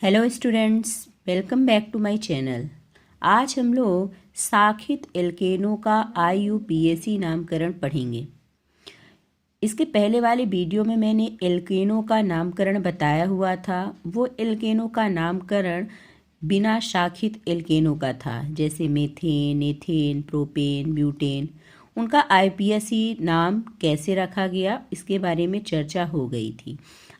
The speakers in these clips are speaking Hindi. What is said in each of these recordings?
Hello students, welcome back to my channel. आज हम लोग साखित एल्केनों का IUPAC नामकरण पढ़ेंगे। इसके पहले वाले वीडियो में मैंने एल्केनों का नामकरण बताया हुआ था। वो एल्केनों का नामकरण बिना शाखित एल्केनों का था, जैसे मीथेन, एथेन, प्रोपेन, ब्यूटेन। उनका IUPAC नाम कैसे रखा गया, इसके बारे में चर्चा हो गई थी।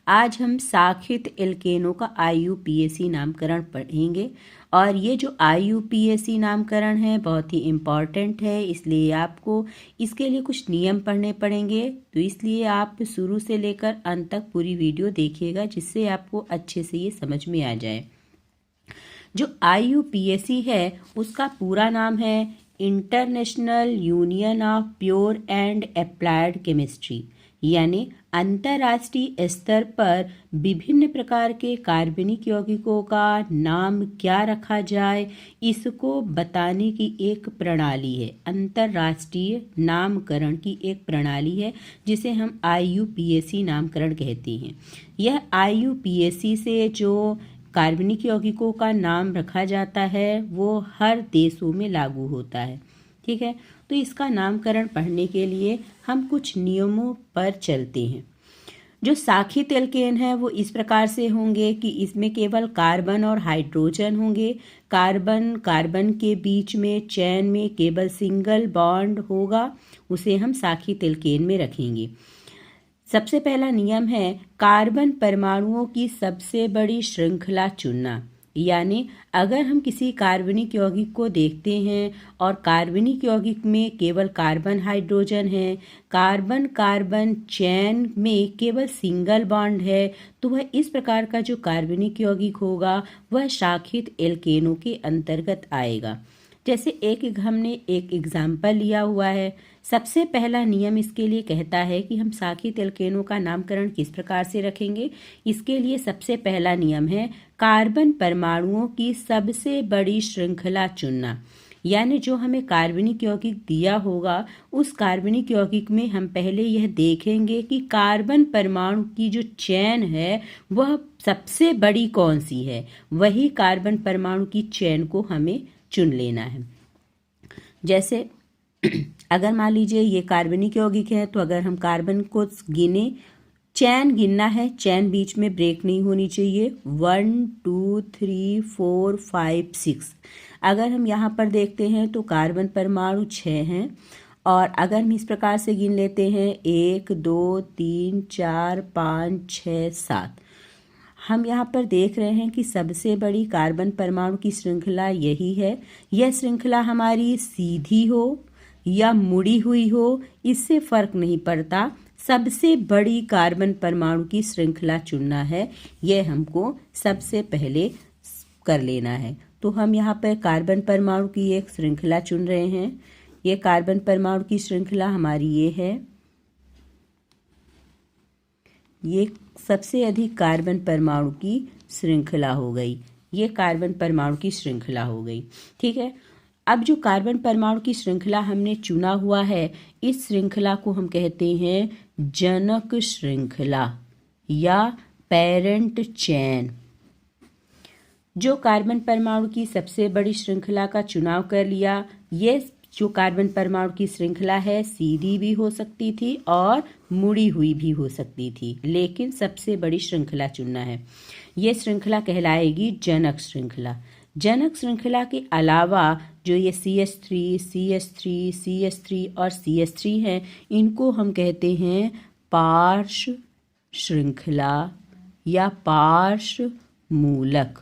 आज हम साखित एल्केनों का IUPAC नामकरण पढ़ेंगे और ये जो IUPAC नामकरण है बहुत ही इम्पॉर्टेंट है, इसलिए आपको इसके लिए कुछ नियम पढ़ने पड़ेंगे। तो इसलिए आप शुरू से लेकर अंत तक पूरी वीडियो देखिएगा, जिससे आपको अच्छे से ये समझ में आ जाए। जो IUPAC है उसका पूरा नाम है international union of pure and applied chemistry, यानी अंतर्राष्ट्रीय स्तर पर विभिन्न प्रकार के कार्बनिक यौगिकों का नाम क्या रखा जाए, इसको बताने की एक प्रणाली है। अंतर्राष्ट्रीय नामकरण की एक प्रणाली है जिसे हम IUPAC नामकरण कहते हैं। यह IUPAC से जो कार्बनिक यौगिकों का नाम रखा जाता है वो हर देशों में लागू होता है। ठीक है, तो इसका नामकरण पढ़ने के लिए हम कुछ नियमों पर चलते हैं। जो साखित एल्केन है वो इस प्रकार से होंगे कि इसमें केवल कार्बन और हाइड्रोजन होंगे। कार्बन कार्बन के बीच में चेन में केवल सिंगल बॉन्ड होगा, उसे हम साखित एल्केन में रखेंगे। सबसे पहला नियम है कार्बन परमाणुओं की सबसे बड़ी श्रृंखला चुनना, यानी अगर हम किसी कार्बनिक यौगिक को देखते हैं और कार्बनिक यौगिक में केवल कार्बन हाइड्रोजन है, कार्बन कार्बन चेन में केवल सिंगल बॉन्ड है, तो वह इस प्रकार का जो कार्बनिक यौगिक होगा वह शाखित एल्केनों के अंतर्गत आएगा। जैसे हमने एक एग्जाम्पल लिया हुआ है। सबसे पहला नियम इसके लिए कहता है कि हम साखित एल्केनों का नामकरण किस प्रकार से रखेंगे। इसके लिए सबसे पहला नियम है कार्बन परमाणुओं की सबसे बड़ी श्रृंखला चुनना, यानी जो हमें कार्बनिक यौगिक दिया होगा उस कार्बनिक यौगिक में हम पहले यह देखेंगे कि कार्बन परमाणु की जो चेन है वह सबसे बड़ी कौन सी है। वही कार्बन परमाणु की चेन को हमें चुन लेना है। जैसे अगर मान लीजिए ये कार्बनिक यौगिक है, तो अगर हम कार्बन को गिने, चैन गिनना है, चैन बीच में ब्रेक नहीं होनी चाहिए। 1 2 3 4 5 6। अगर हम यहाँ पर देखते हैं तो कार्बन परमाणु 6 हैं, और अगर हम इस प्रकार से गिन लेते हैं 1 2 3 4 5 6 7, हम यहाँ पर देख रहे हैं कि सबसे बड़ी कार्बन परमाणु की श्रृंखला यही है। यह श्रृंखला हमारी सीधी हो या मुड़ी हुई हो, इससे फर्क नहीं पड़ता, सबसे बड़ी कार्बन परमाणु की श्रृंखला चुनना है। यह हमको सबसे पहले कर लेना है। तो हम यहाँ पर कार्बन परमाणु की एक श्रृंखला चुन रहे हैं। ये कार्बन परमाणु की श्रृंखला हमारी ये है। ये सबसे अधिक कार्बन परमाणु की श्रृंखला हो गई। ये कार्बन परमाणु की श्रृंखला हो गई। ठीक है, अब जो कार्बन परमाणु की श्रृंखला हमने चुना हुआ है, इस श्रृंखला को हम कहते हैं जनक श्रृंखला या पेरेंट चेन। जो कार्बन परमाणु की सबसे बड़ी श्रृंखला का चुनाव कर लिया, ये जो कार्बन परमाणु की श्रृंखला है सीधी भी हो सकती थी और मुड़ी हुई भी हो सकती थी, लेकिन सबसे बड़ी श्रृंखला चुनना है। ये श्रृंखला कहलाएगी जनक श्रृंखला। जनक श्रृंखला के अलावा जो ये CH3, CH3, CH3 और CH3 हैं, इनको हम कहते हैं पार्श्व श्रृंखला या पार्श्व मूलक।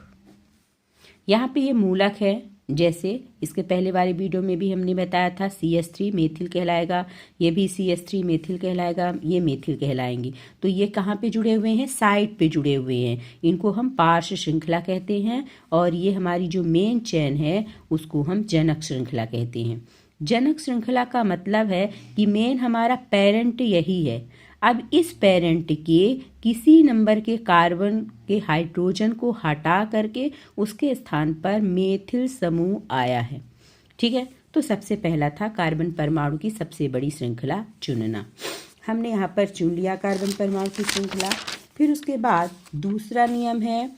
यहाँ पे ये मूलक है, जैसे इसके पहले वाले वीडियो में भी हमने बताया था CH3 मेथिल कहलाएगा, ये भी CH3 मेथिल कहलाएगा, ये मेथिल कहलाएंगी। तो ये कहाँ पे जुड़े हुए हैं? साइड पे जुड़े हुए हैं। इनको हम पार्श्व श्रृंखला कहते हैं, और ये हमारी जो मेन चेन है उसको हम जनक श्रृंखला कहते हैं। जनक श्रृंखला का मतलब है कि मेन हमारा पेरेंट यही है। अब इस पेरेंट के किसी नंबर के कार्बन के हाइड्रोजन को हटा करके उसके स्थान पर मेथिल समूह आया है। ठीक है, तो सबसे पहला था कार्बन परमाणु की सबसे बड़ी श्रृंखला चुनना। हमने यहाँ पर चुन लिया कार्बन परमाणु की श्रृंखला। फिर उसके बाद दूसरा नियम है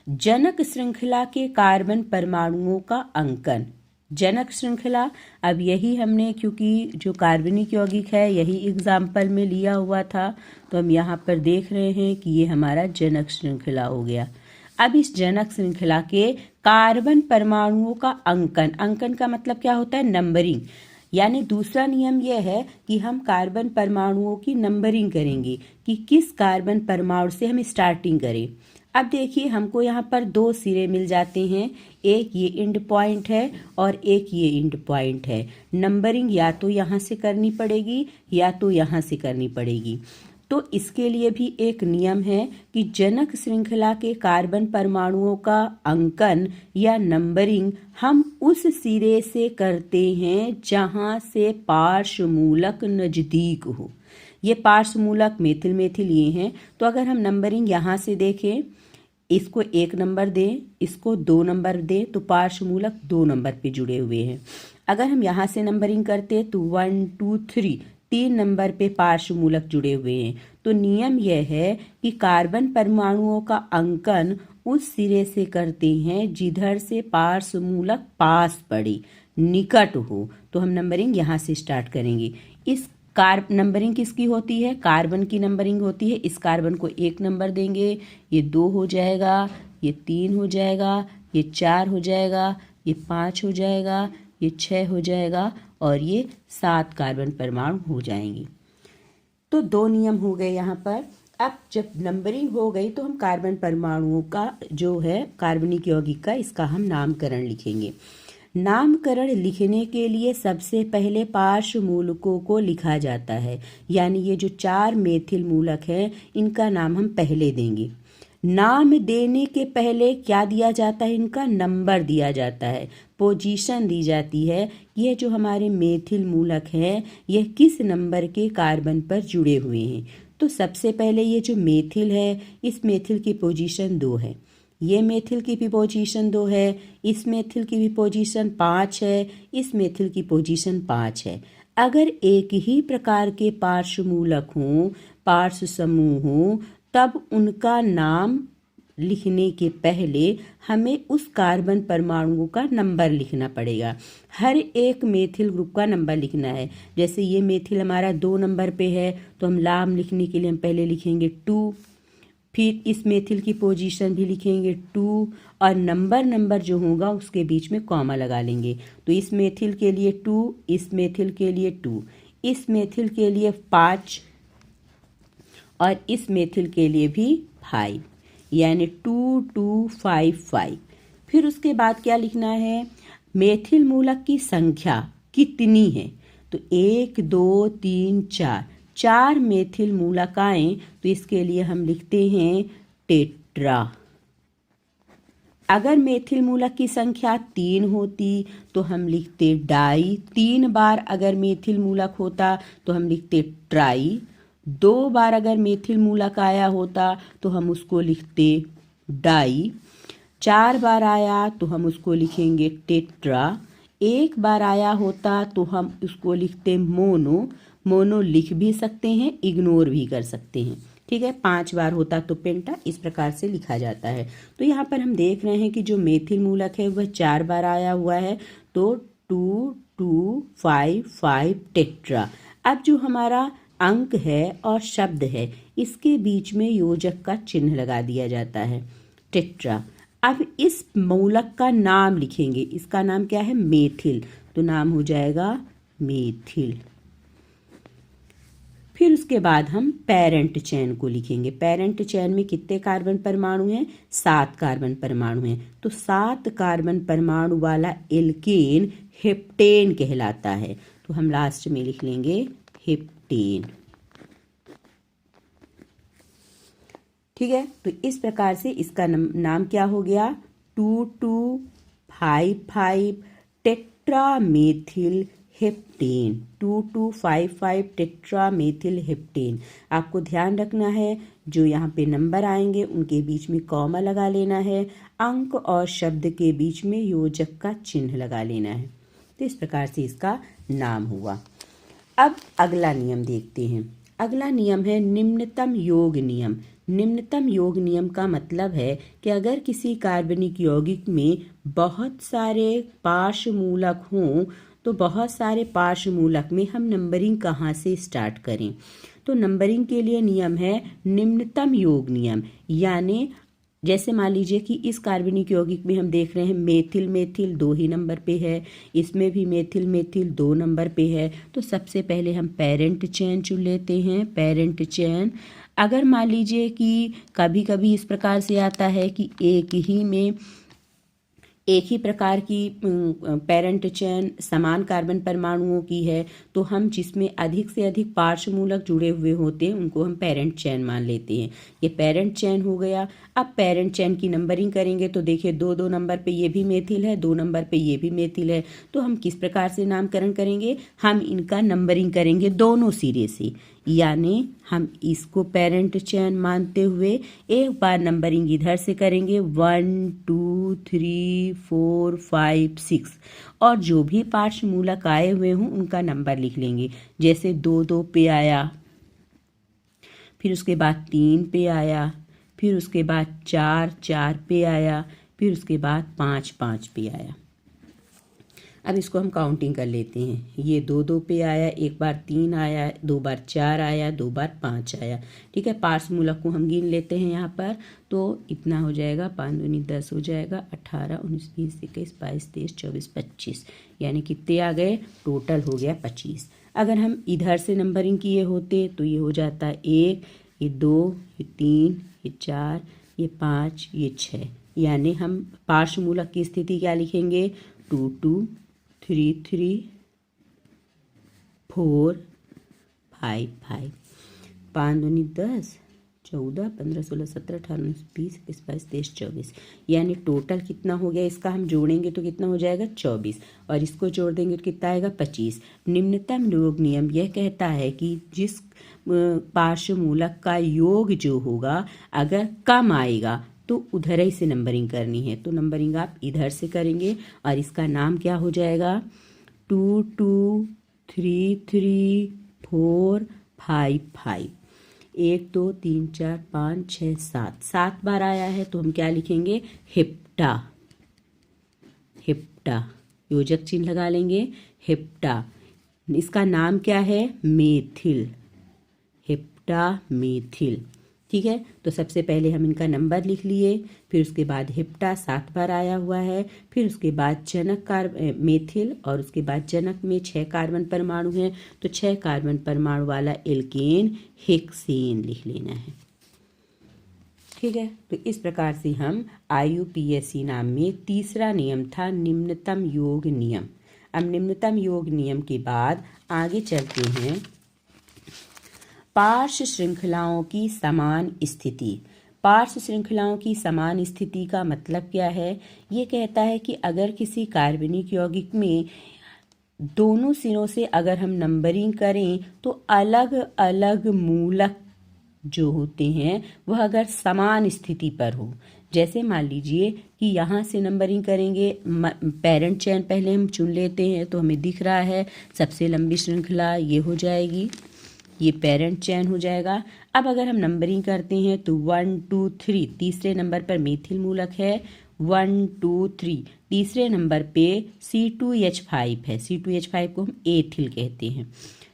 जनक श्रृंखला के कार्बन परमाणुओं का अंकन। जनक श्रृंखला, अब यही हमने, क्योंकि जो कार्बनिक यौगिक है यही एग्जाम्पल में लिया हुआ था, तो हम यहाँ पर देख रहे हैं कि ये हमारा जनक श्रृंखला हो गया। अब इस जनक श्रृंखला के कार्बन परमाणुओं का अंकन, अंकन का मतलब क्या होता है, नंबरिंग। यानी दूसरा नियम यह है कि हम कार्बन परमाणुओं की नंबरिंग करेंगे कि किस कार्बन परमाणु से हम स्टार्टिंग करें। अब देखिए हमको यहाँ पर दो सिरे मिल जाते हैं, एक ये एंड पॉइंट है और एक ये एंड पॉइंट है। नंबरिंग या तो यहाँ से करनी पड़ेगी या तो यहाँ से करनी पड़ेगी। तो इसके लिए भी एक नियम है कि जनक श्रृंखला के कार्बन परमाणुओं का अंकन या नंबरिंग हम उस सिरे से करते हैं जहाँ से पार्श्वमूलक नज़दीक हो। ये पार्श्वमूलक मेथिल मेथिल ये हैं, तो अगर हम नंबरिंग यहाँ से देखें, इसको 1 नंबर दें, इसको 2 नंबर दें, तो पार्श्वमूलक 2 नंबर पे जुड़े हुए हैं। अगर हम यहाँ से नंबरिंग करते हैं तो 1 2 3 नंबर पे पार्श्वमूलक जुड़े हुए हैं। तो नियम यह है कि कार्बन परमाणुओं का अंकन उस सिरे से करते हैं जिधर से पार्श्वमूलक पास पड़े, निकट हो। तो हम नंबरिंग यहाँ से स्टार्ट करेंगे। इस नंबरिंग किसकी होती है, कार्बन की नंबरिंग होती है। इस कार्बन को 1 नंबर देंगे, ये 2 हो जाएगा, ये 3 हो जाएगा, ये 4 हो जाएगा, ये 5 हो जाएगा, ये 6 हो जाएगा और ये 7 कार्बन परमाणु हो जाएंगे। तो 2 नियम हो गए यहाँ पर। अब जब नंबरिंग हो गई तो हम कार्बन परमाणुओं का जो है कार्बनिक यौगिक का, इसका हम नामकरण लिखेंगे। नामकरण लिखने के लिए सबसे पहले पार्श्व मूलकों को लिखा जाता है, यानी ये जो 4 मेथिल मूलक हैं इनका नाम हम पहले देंगे। नाम देने के पहले क्या दिया जाता है, इनका नंबर दिया जाता है, पोजीशन दी जाती है। ये जो हमारे मेथिल मूलक हैं यह किस नंबर के कार्बन पर जुड़े हुए हैं। तो सबसे पहले ये जो मेथिल है, इस मेथिल की पोजीशन 2 है, ये मेथिल की भी पोजीशन 2 है, इस मेथिल की भी पोजीशन 5 है, इस मेथिल की पोजीशन 5 है। अगर एक ही प्रकार के पार्श्वमूलक हों, पार्श्व समूह हों, तब उनका नाम लिखने के पहले हमें उस कार्बन परमाणुओं का नंबर लिखना पड़ेगा। हर एक मेथिल ग्रुप का नंबर लिखना है। जैसे ये मेथिल हमारा 2 नंबर पे है, तो हम नाम लिखने के लिए हम पहले लिखेंगे 2, फिर इस मेथिल की पोजीशन भी लिखेंगे 2 और नंबर जो होगा उसके बीच में कॉमा लगा लेंगे। तो इस मेथिल के लिए 2, इस मेथिल के लिए 2, इस मेथिल के लिए 5 और इस मेथिल के लिए भी 5, यानी 2 2 5 5। फिर उसके बाद क्या लिखना है, मेथिल मूलक की संख्या कितनी है। तो 1 2 3 4 मेथिल मूलक आए, तो इसके लिए हम लिखते हैं टेट्रा। अगर मेथिल मूलक की संख्या 3 होती तो हम लिखते डाई। 3 बार अगर मेथिल मूलक होता तो हम लिखते ट्राई। 2 बार अगर मेथिल मूलक आया होता तो हम उसको लिखते डाई। 4 बार आया तो हम उसको लिखेंगे टेट्रा। 1 बार आया होता तो हम उसको लिखते मोनो। मोनो लिख भी सकते हैं, इग्नोर भी कर सकते हैं, ठीक है। 5 बार होता तो पेंटा, इस प्रकार से लिखा जाता है। तो यहाँ पर हम देख रहे हैं कि जो मेथिल मूलक है वह 4 बार आया हुआ है, तो 2 2 5 5 टेट्रा। अब जो हमारा अंक है और शब्द है इसके बीच में योजक का चिन्ह लगा दिया जाता है, टेट्रा। अब इस मूलक का नाम लिखेंगे, इसका नाम क्या है, मेथिल, तो नाम हो जाएगा मेथिल। फिर उसके बाद हम पेरेंट चेन को लिखेंगे। पेरेंट चेन में कितने कार्बन परमाणु हैं, 7 कार्बन परमाणु हैं। तो 7 कार्बन परमाणु वाला एल्केन हेप्टेन कहलाता है। तो हम लास्ट में लिख लेंगे हेप्टेन, ठीक है। तो इस प्रकार से इसका नाम क्या हो गया, 2 2 5 5 टेट्रामेथिल हेप्टेन। 2 2 5 5 tetramethyl heptane. आपको ध्यान रखना है जो यहाँ पे नंबर आएंगे उनके बीच में कॉमा लगा लेना है, अंक और शब्द के बीच में योजक का चिन्ह लगा लेना है। तो इस प्रकार से इसका नाम हुआ। अब अगला नियम देखते हैं। अगला नियम है निम्नतम योग नियम। निम्नतम योग नियम का मतलब है कि अगर किसी कार्बनिक यौगिक में बहुत सारे पार्श्वमूलक हों तो बहुत सारे पार्श्वमूलक में हम नंबरिंग कहाँ से स्टार्ट करें। तो नंबरिंग के लिए नियम है निम्नतम योग नियम, यानी जैसे मान लीजिए कि इस कार्बनिक यौगिक में हम देख रहे हैं मेथिल मेथिल 2 ही नंबर पे है, इसमें भी मेथिल मेथिल 2 नंबर पे है। तो सबसे पहले हम पेरेंट चेन चुन लेते हैं, पेरेंट चेन। अगर मान लीजिए कि कभी कभी इस प्रकार से आता है कि एक ही प्रकार की पेरेंट चेन समान कार्बन परमाणुओं की है, तो हम जिसमें अधिक से अधिक पार्श्वमूलक जुड़े हुए होते हैं उनको हम पेरेंट चेन मान लेते हैं। ये पेरेंट चेन हो गया। अब पेरेंट चेन की नंबरिंग करेंगे तो देखिए 2 नंबर पे ये भी मेथिल है, 2 नंबर पे ये भी मेथिल है। तो हम किस प्रकार से नामकरण करेंगे, हम इनका नंबरिंग करेंगे दोनों सिरे से, यानी हम इसको पेरेंट चेन मानते हुए एक बार नंबरिंग इधर से करेंगे 1 2 3 4 5 6, और जो भी पार्श्वमूलक आए हुए हों उनका नंबर लिख लेंगे। जैसे 2 पे आया, फिर उसके बाद 3 पे आया, फिर उसके बाद 4 पे आया, फिर उसके बाद 5 पे आया। अब इसको हम काउंटिंग कर लेते हैं। ये 2 पे आया, एक बार 3 आया, 2 बार 4 आया, 2 बार 5 आया। ठीक है, पार्श्वमूलक को हम गिन लेते हैं यहाँ पर। तो इतना हो जाएगा, 5 दूनी 10 हो जाएगा, 18 19 20 21 22 23 24 25, यानी कितने आ गए, टोटल हो गया 25। अगर हम इधर से नंबरिंग किए होते तो ये हो जाता 1, ये 2, ये 3, ये 4, ये 5, ये 6, यानी हम पार्श्वमूलक की स्थिति क्या लिखेंगे, 2 2 3 3 4 5 5, 5 दूनी 10 14 15 16 17 18 19 20 21 22 23 24, यानी टोटल कितना हो गया, इसका हम जोड़ेंगे तो कितना हो जाएगा 24, और इसको जोड़ देंगे तो कितना आएगा 25। निम्नतम योग नियम यह कहता है कि जिस पार्श्वमूलक का योग जो होगा अगर कम आएगा तो उधर ही से नंबरिंग करनी है। तो नंबरिंग आप इधर से करेंगे और इसका नाम क्या हो जाएगा, 2 2 3 3 4 5 5, 1 2 3 4 5 6 7, 7 बार आया है तो हम क्या लिखेंगे, हेप्टा। हेप्टा योजक चिन्ह लगा लेंगे, हेप्टा। इसका नाम क्या है, मेथिल, हेप्टा मेथिल। ठीक है, तो सबसे पहले हम इनका नंबर लिख लिए, फिर उसके बाद हेप्टा 7 बार आया हुआ है, फिर उसके बाद जनक मेथिल, और उसके बाद जनक में 6 कार्बन परमाणु हैं, तो 6 कार्बन परमाणु वाला एल्केन हेक्सेन लिख लेना है। ठीक है, तो इस प्रकार से हम IUPAC नाम में तीसरा नियम था निम्नतम योग नियम। अब निम्नतम योग नियम के बाद आगे चलते हैं, पार्श्व श्रृंखलाओं की समान स्थिति। पार्श्व श्रृंखलाओं की समान स्थिति का मतलब क्या है, ये कहता है कि अगर किसी कार्बनिक यौगिक में दोनों सिरों से अगर हम नंबरिंग करें तो अलग अलग मूलक जो होते हैं वह अगर समान स्थिति पर हो, जैसे मान लीजिए कि यहाँ से नंबरिंग करेंगे, पेरेंट चेन पहले हम चुन लेते हैं तो हमें दिख रहा है सबसे लंबी श्रृंखला ये हो जाएगी, ये पेरेंट चेन हो जाएगा। अब अगर हम नंबरिंग करते हैं तो 1 2 3 तीसरे नंबर पर मेथिल मूलक है, 1 2 3 तीसरे नंबर पे C2H5 है, C2H5 को हम एथिल कहते हैं।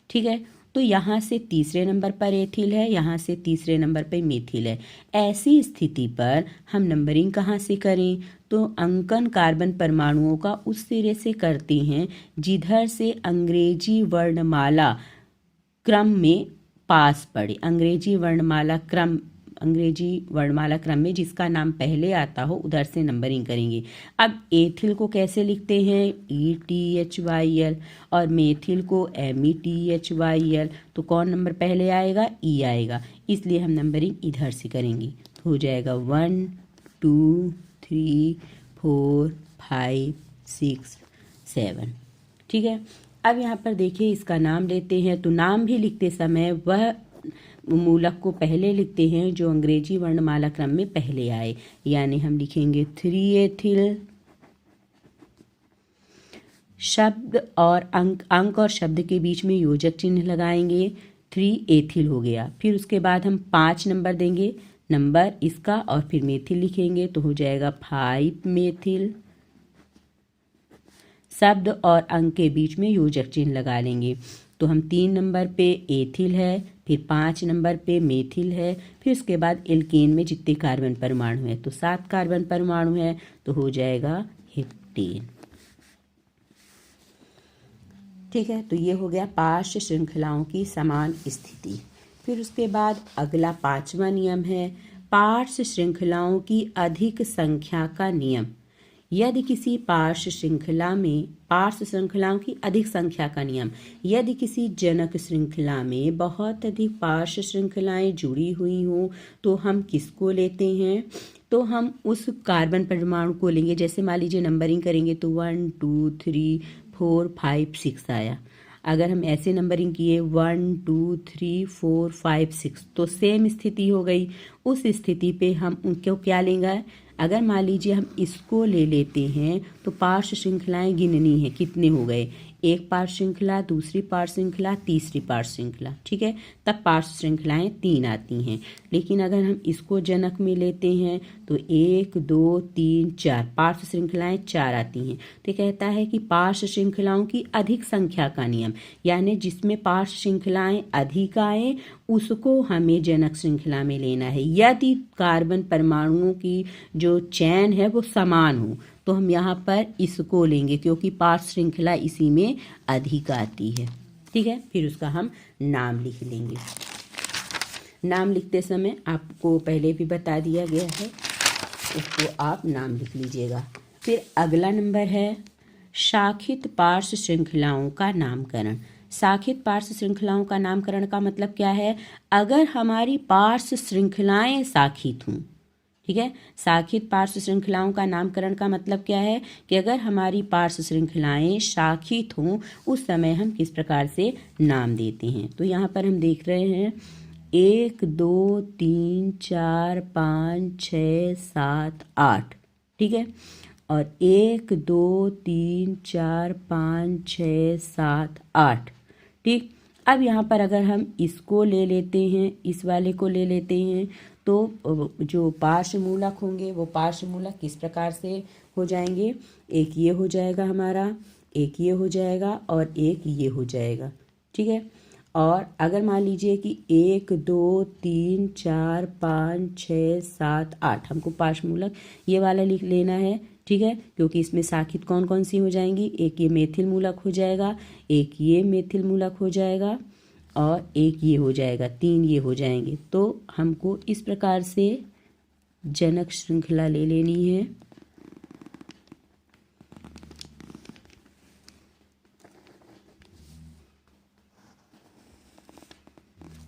ठीक है, तो यहाँ से तीसरे नंबर पर एथिल है, यहाँ से तीसरे नंबर पर मेथिल है। ऐसी स्थिति पर हम नंबरिंग कहाँ से करें, तो अंकन कार्बन परमाणुओं का उस सिरे से करते हैं जिधर से अंग्रेजी वर्णमाला क्रम में पास पड़े। अंग्रेजी वर्णमाला क्रम में जिसका नाम पहले आता हो उधर से नंबरिंग करेंगे। अब एथिल को कैसे लिखते हैं, ETHYL, और मेथिल को METHYL, तो कौन नंबर पहले आएगा, E आएगा, इसलिए हम नंबरिंग इधर से करेंगे। तो हो जाएगा 1 2 3 4 5 6 7। ठीक है, अब यहाँ पर देखिए इसका नाम लेते हैं, तो नाम भी लिखते समय वह मूलक को पहले लिखते हैं जो अंग्रेजी वर्णमाला क्रम में पहले आए, यानी हम लिखेंगे 3 एथिल। शब्द और अंक और शब्द के बीच में योजक चिन्ह लगाएंगे, 3 एथिल हो गया। फिर उसके बाद हम 5 नंबर देंगे, नंबर इसका और फिर मेथिल लिखेंगे तो हो जाएगा 5 मेथिल। शब्द और अंक के बीच में योजक चिन्ह लगा लेंगे। तो हम 3 नंबर पे एथिल है, फिर 5 नंबर पे मेथिल है, फिर उसके बाद एल्केन में जितने कार्बन परमाणु है तो 7 कार्बन परमाणु है तो हो जाएगा हेप्टेन। ठीक है, तो ये हो गया पार्श्व श्रृंखलाओं की समान स्थिति। फिर उसके बाद अगला 5वां नियम है पार्श्व श्रृंखलाओं की अधिक संख्या का नियम। यदि किसी पार्श्व श्रृंखलाओं की अधिक संख्या का नियम, यदि किसी जनक श्रृंखला में बहुत अधिक पार्श्व श्रृंखलाएं जुड़ी हुई हों तो हम किसको लेते हैं? तो हम उस कार्बन परमाणु को लेंगे। जैसे मान लीजिए नंबरिंग करेंगे तो 1 2 3 4 5 6 आया। अगर हम ऐसे नंबरिंग किए 1 2 3 4 5 6 तो सेम स्थिति हो गई। उस स्थिति पे हम उनको क्या लेंगे? अगर मान लीजिए हम इसको ले लेते हैं तो पार्श्व श्रृंखलाएं गिननी है, कितने हो गए? एक पार्श्व श्रृंखला, दूसरी पार्श्व श्रृंखला, तीसरी पार्श्व श्रृंखला। ठीक है, तब पार्श्व श्रृंखलाएं 3 आती हैं। लेकिन अगर हम इसको जनक में लेते हैं तो 1 2 3 4 पार्श्व श्रृंखलाएं 4 आती हैं। तो कहता है कि पार्श्व श्रृंखलाओं की अधिक संख्या का नियम, यानी जिसमें पार्श्व श्रृंखलाएं अधिक आए उसको हमें जनक श्रृंखला में लेना है। यदि कार्बन परमाणुओं की जो चैन है वो समान हो तो हम यहाँ पर इसको लेंगे क्योंकि पार्श्व श्रृंखला इसी में अधिक आती है। ठीक है, फिर उसका हम नाम लिख लेंगे। नाम लिखते समय आपको पहले भी बता दिया गया है, उसको आप नाम लिख लीजिएगा। फिर अगला नंबर है शाखित पार्श्व श्रृंखलाओं का नामकरण। शाखित पार्श्व श्रृंखलाओं का नामकरण का मतलब क्या है? अगर हमारी पार्श्व श्रृंखलाएं शाखित हों। ठीक है, शाखित पार्श्व श्रृंखलाओं का नामकरण का मतलब क्या है कि अगर हमारी पार्श्व श्रृंखलाएं शाखित हों उस समय हम किस प्रकार से नाम देते हैं। तो यहाँ पर हम देख रहे हैं 1 2 3 4 5 6 7 8। ठीक है, और 1 2 3 4 5 6 7 8। ठीक, अब यहाँ पर अगर हम इसको ले लेते हैं, इस वाले को ले लेते हैं तो जो पार्श्व मूलक होंगे वो पार्श्व मूलक किस प्रकार से हो जाएंगे? एक ये हो जाएगा हमारा, एक ये हो जाएगा और एक ये हो जाएगा। ठीक है, और अगर मान लीजिए कि 1 2 3 4 5 6 7 8 हमको पार्श्व मूलक ये वाला लिख लेना है। ठीक है, क्योंकि इसमें शाखित कौन कौन सी हो जाएंगी? एक ये मेथिल मूलक हो जाएगा, एक ये मेथिल मूलक हो जाएगा और एक ये हो जाएगा, 3 ये हो जाएंगे। तो हमको इस प्रकार से जनक श्रृंखला ले लेनी है।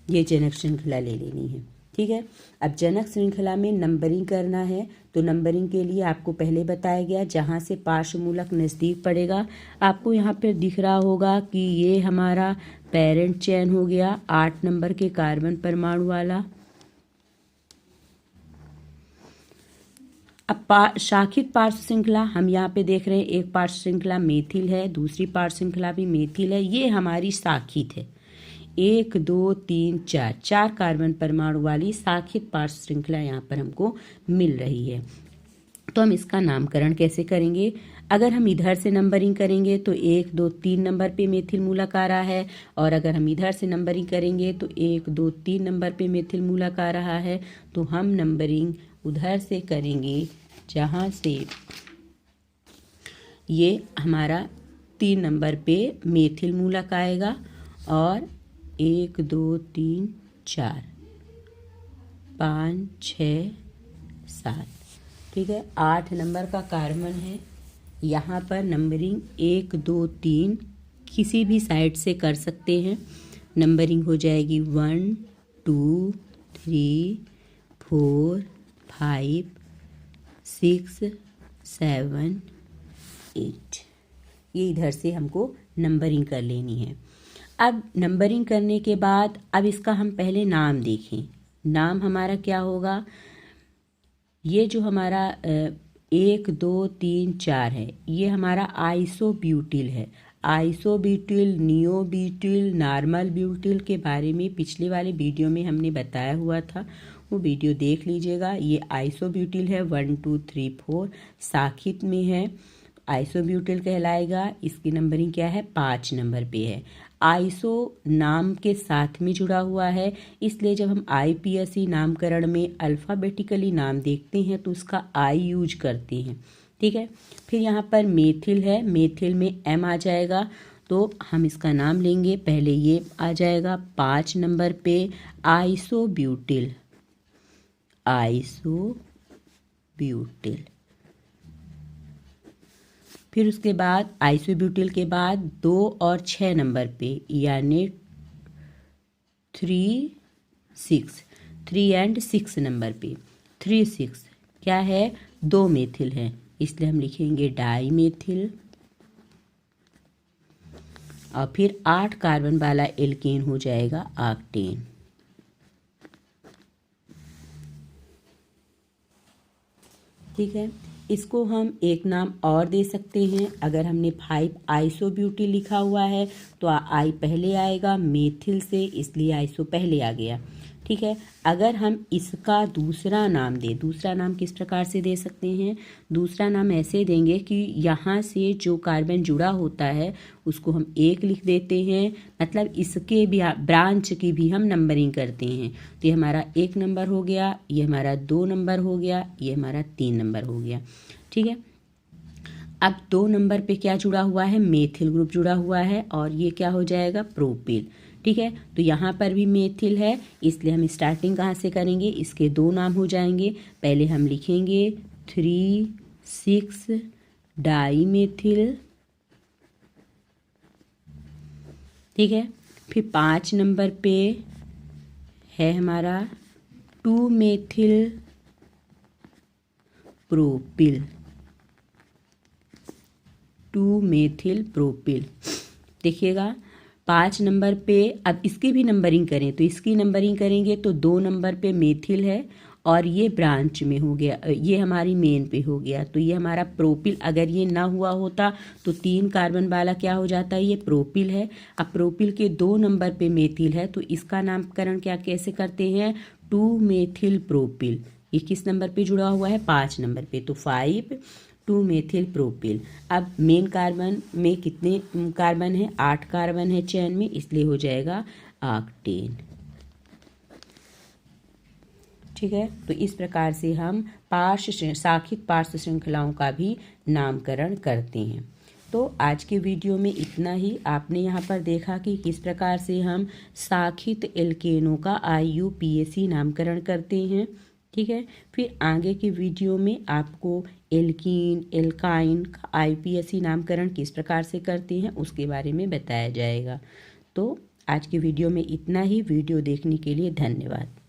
ये जनक श्रृंखला ले लेनी है। ठीक है, अब जनक श्रृंखला में नंबरिंग करना है तो नंबरिंग के लिए आपको पहले बताया गया जहाँ से पार्श्व मूलक नज़दीक पड़ेगा। आपको यहाँ पर दिख रहा होगा कि ये हमारा पेरेंट चेन हो गया 8 नंबर के कार्बन परमाणु वाला। अब शाखित पार्श्व श्रृंखला हम यहाँ पे देख रहे हैं, एक पार्श्व श्रृंखला मेथिल है, दूसरी पार्श्व श्रृंखला भी मेथिल है, ये हमारी शाखित है। 1 2 3 4 4 कार्बन परमाणु वाली शाखित पार्श्व श्रृंखला यहाँ पर हमको मिल रही है। तो हम इसका नामकरण कैसे करेंगे? अगर हम इधर से नंबरिंग करेंगे तो 1 2 3 नंबर पे मेथिल मूलक आ रहा है, और अगर हम इधर से नंबरिंग करेंगे तो 1 2 3 नंबर पे मेथिल मूलक आ रहा है। तो हम नंबरिंग उधर से करेंगे जहाँ से ये हमारा 3 नंबर पे मेथिल मूलक आएगा, और 1 2 3 4 5 6 7। ठीक है, 8 नंबर का कार्बन है। यहाँ पर नंबरिंग 1 2 3 किसी भी साइड से कर सकते हैं। नंबरिंग हो जाएगी 1 2 3 4 5 6 7 8। ये इधर से हमको नंबरिंग कर लेनी है। अब नंबरिंग करने के बाद अब इसका हम पहले नाम देखें। नाम हमारा क्या होगा? ये जो हमारा 1 2 3 4 है, ये हमारा आइसोब्यूटिल है। आइसोब्यूटिल, नियोब्यूटिल, नॉर्मल ब्यूटिल के बारे में पिछले वाले वीडियो में हमने बताया हुआ था, वो वीडियो देख लीजिएगा। ये आइसोब्यूटिल है, 1 2 3 4 साखित में है, आइसोब्यूटिल कहलाएगा। इसकी नंबरिंग क्या है, 5 नंबर पे है। आइसो नाम के साथ में जुड़ा हुआ है, इसलिए जब हम IPSC नामकरण में अल्फ़ाबेटिकली नाम देखते हैं तो उसका आई यूज करते हैं, ठीक है। फिर यहाँ पर मेथिल है, मेथिल में M आ जाएगा, तो हम इसका नाम लेंगे। पहले ये आ जाएगा 5 नंबर पे आइसोब्यूटिल, आइसोब्यूटिल। फिर उसके बाद आइसोब्यूटिल के बाद 2 और 6 नंबर पे यानी 3 एंड 6 नंबर पे 3 6 क्या है, 2 मेथिल है, इसलिए हम लिखेंगे डाई मेथिल। और फिर 8 कार्बन वाला एल्केन हो जाएगा ऑक्टेन। ठीक है, इसको हम एक नाम और दे सकते हैं। अगर हमने 5 आइसोब्यूटिल लिखा हुआ है तो आई पहले आएगा मेथिल से, इसलिए आइसो पहले आ गया, ठीक है। अगर हम इसका दूसरा नाम दें, दूसरा नाम किस प्रकार से दे सकते हैं, दूसरा नाम ऐसे देंगे कि यहाँ से जो कार्बन जुड़ा होता है उसको हम 1 लिख देते हैं, मतलब इसके भी ब्रांच की भी हम नंबरिंग करते हैं। तो ये हमारा 1 नंबर हो गया, ये हमारा 2 नंबर हो गया, ये हमारा 3 नंबर हो गया, ठीक है। अब 2 नंबर पे क्या जुड़ा हुआ है, मेथिल ग्रुप जुड़ा हुआ है, और ये क्या हो जाएगा, प्रोपिल, ठीक है। तो यहाँ पर भी मेथिल है, इसलिए हम स्टार्टिंग कहाँ से करेंगे, इसके 2 नाम हो जाएंगे। पहले हम लिखेंगे 3 6 डाई मेथिल, ठीक है। फिर 5 नंबर पे है हमारा 2 मेथिल प्रोपिल, 2 मेथिल प्रोपिल। देखिएगा 5 नंबर पे, अब इसकी भी नंबरिंग करें तो इसकी नंबरिंग करेंगे तो 2 नंबर पे मेथिल है और ये ब्रांच में हो गया, ये हमारी मेन पे हो गया, तो ये हमारा प्रोपिल। अगर ये ना हुआ होता तो 3 कार्बन वाला क्या हो जाता है, ये प्रोपिल है। अब प्रोपिल के 2 नंबर पे मेथिल है तो इसका नामकरण क्या कैसे करते हैं, 2 मेथिल प्रोपिल। ये किस नंबर पे जुड़ा हुआ है, 5 नंबर पे, तो 5 2 मेथिल प्रोपिल। अब मेन कार्बन में कितने कार्बन है, 8 कार्बन है चेन में, इसलिए हो जाएगा ऑक्टेन, ठीक है। तो इस प्रकार से हम साखित पार्श्व श्रृंखलाओं का भी नामकरण करते हैं। तो आज के वीडियो में इतना ही। आपने यहाँ पर देखा कि किस प्रकार से हम साखित एल्केनों का IUPAC नामकरण करते हैं, ठीक है। फिर आगे के वीडियो में आपको एल्कीन एल्काइन का IUPAC नामकरण किस प्रकार से करते हैं उसके बारे में बताया जाएगा। तो आज के वीडियो में इतना ही। वीडियो देखने के लिए धन्यवाद।